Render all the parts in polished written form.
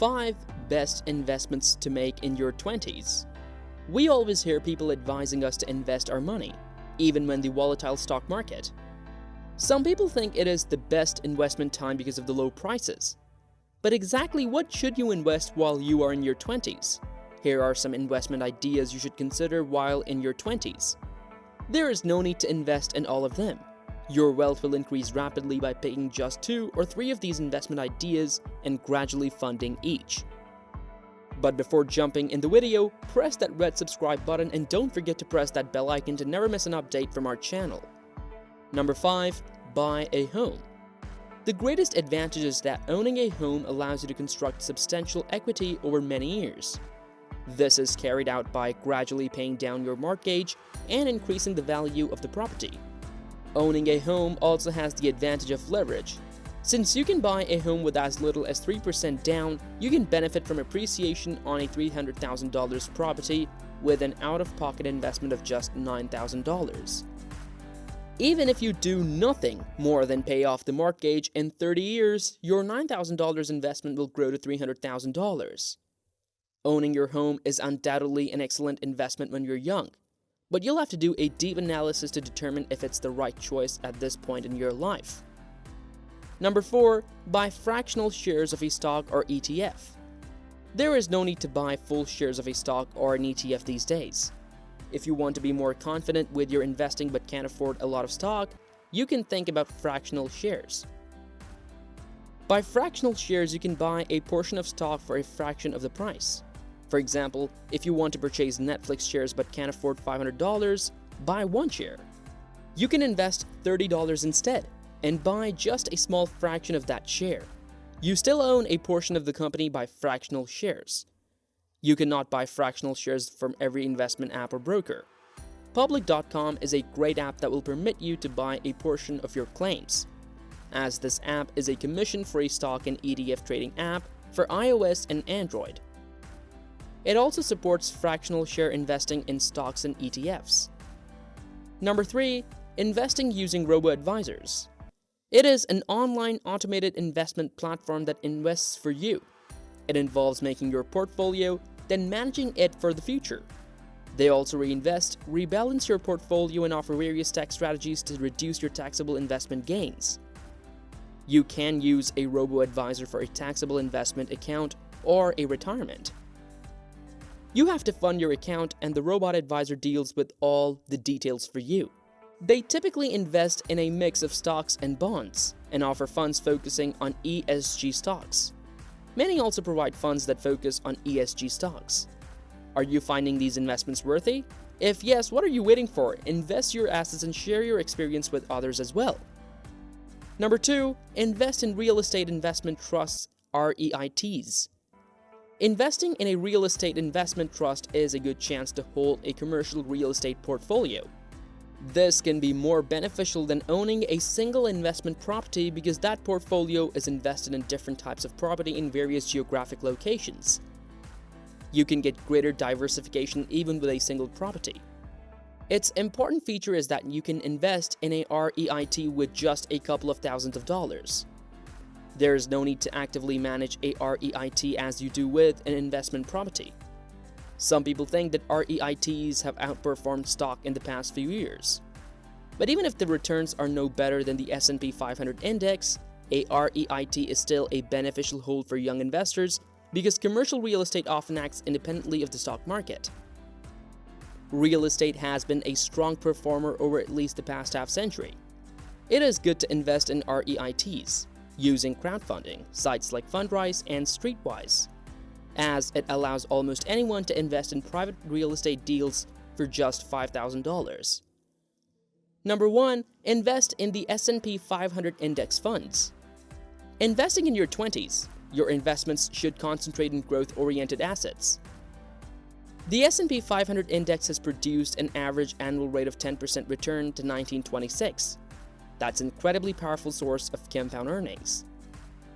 5 Best Investments to Make in Your 20s. We always hear people advising us to invest our money, even when the volatile stock market. Some people think it is the best investment time because of the low prices. But exactly what should you invest while you are in your 20s? Here are some investment ideas you should consider while in your 20s. There is no need to invest in all of them. Your wealth will increase rapidly by picking just 2 or 3 of these investment ideas and gradually funding each. But before jumping in the video, press that red subscribe button and don't forget to press that bell icon to never miss an update from our channel. Number 5. Buy a home. The greatest advantage is that owning a home allows you to construct substantial equity over many years. This is carried out by gradually paying down your mortgage and increasing the value of the property. Owning a home also has the advantage of leverage. Since you can buy a home with as little as 3% down, you can benefit from appreciation on a $300,000 property with an out-of-pocket investment of just $9,000. Even if you do nothing more than pay off the mortgage in 30 years, your $9,000 investment will grow to $300,000. Owning your home is undoubtedly an excellent investment when you're young, but you'll have to do a deep analysis to determine if it's the right choice at this point in your life. Number 4. Buy fractional shares of a stock or ETF. There is no need to buy full shares of a stock or an ETF these days. If you want to be more confident with your investing but can't afford a lot of stock, you can think about fractional shares. By fractional shares, you can buy a portion of stock for a fraction of the price. For example, if you want to purchase Netflix shares but can't afford $500, buy 1 share. You can invest $30 instead and buy just a small fraction of that share. You still own a portion of the company by fractional shares. You cannot buy fractional shares from every investment app or broker. Public.com is a great app that will permit you to buy a portion of your claims, as this app is a commission-free stock and ETF trading app for iOS and Android. It also supports fractional share investing in stocks and ETFs. Number 3. Investing using robo-advisors. It is an online automated investment platform that invests for you. It involves making your portfolio, then managing it for the future. They also reinvest, rebalance your portfolio, and offer various tax strategies to reduce your taxable investment gains. You can use a robo-advisor for a taxable investment account or a retirement. You have to fund your account, and the robot advisor deals with all the details for you. They typically invest in a mix of stocks and bonds and offer funds focusing on ESG stocks. Many also provide funds that focus on ESG stocks. Are you finding these investments worthy? If yes, what are you waiting for? Invest your assets and share your experience with others as well. Number 2. Invest in real estate investment trusts, REITs. Investing in a real estate investment trust is a good chance to hold a commercial real estate portfolio. This can be more beneficial than owning a single investment property because that portfolio is invested in different types of property in various geographic locations. You can get greater diversification even with a single property. Its important feature is that you can invest in a REIT with just a couple of thousands of dollars. There is no need to actively manage a REIT as you do with an investment property. Some people think that REITs have outperformed stock in the past few years. But even if the returns are no better than the S&P 500 index, a REIT is still a beneficial hold for young investors because commercial real estate often acts independently of the stock market. Real estate has been a strong performer over at least the past half-century. It is good to invest in REITs using crowdfunding, sites like Fundrise and Streetwise, as it allows almost anyone to invest in private real estate deals for just $5,000. Number 1. Invest in the S&P 500 index funds. Investing in your 20s, your investments should concentrate in growth-oriented assets. The S&P 500 index has produced an average annual rate of 10% return to 1926. That's an incredibly powerful source of compound earnings.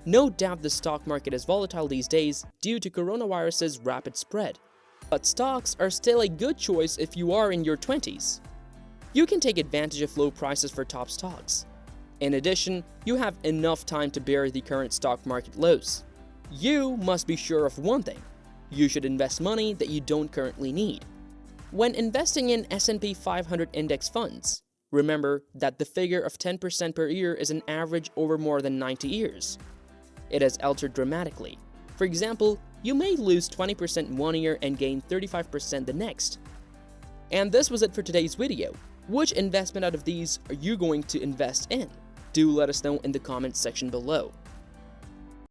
No doubt the stock market is volatile these days due to coronavirus's rapid spread, but stocks are still a good choice if you are in your 20s. You can take advantage of low prices for top stocks. In addition, you have enough time to bear the current stock market lows. You must be sure of one thing: you should invest money that you don't currently need. When investing in S&P 500 index funds, remember that the figure of 10% per year is an average over more than 90 years. It has altered dramatically. For example, you may lose 20% one year and gain 35% the next. And this was it for today's video. Which investment out of these are you going to invest in? Do let us know in the comments section below.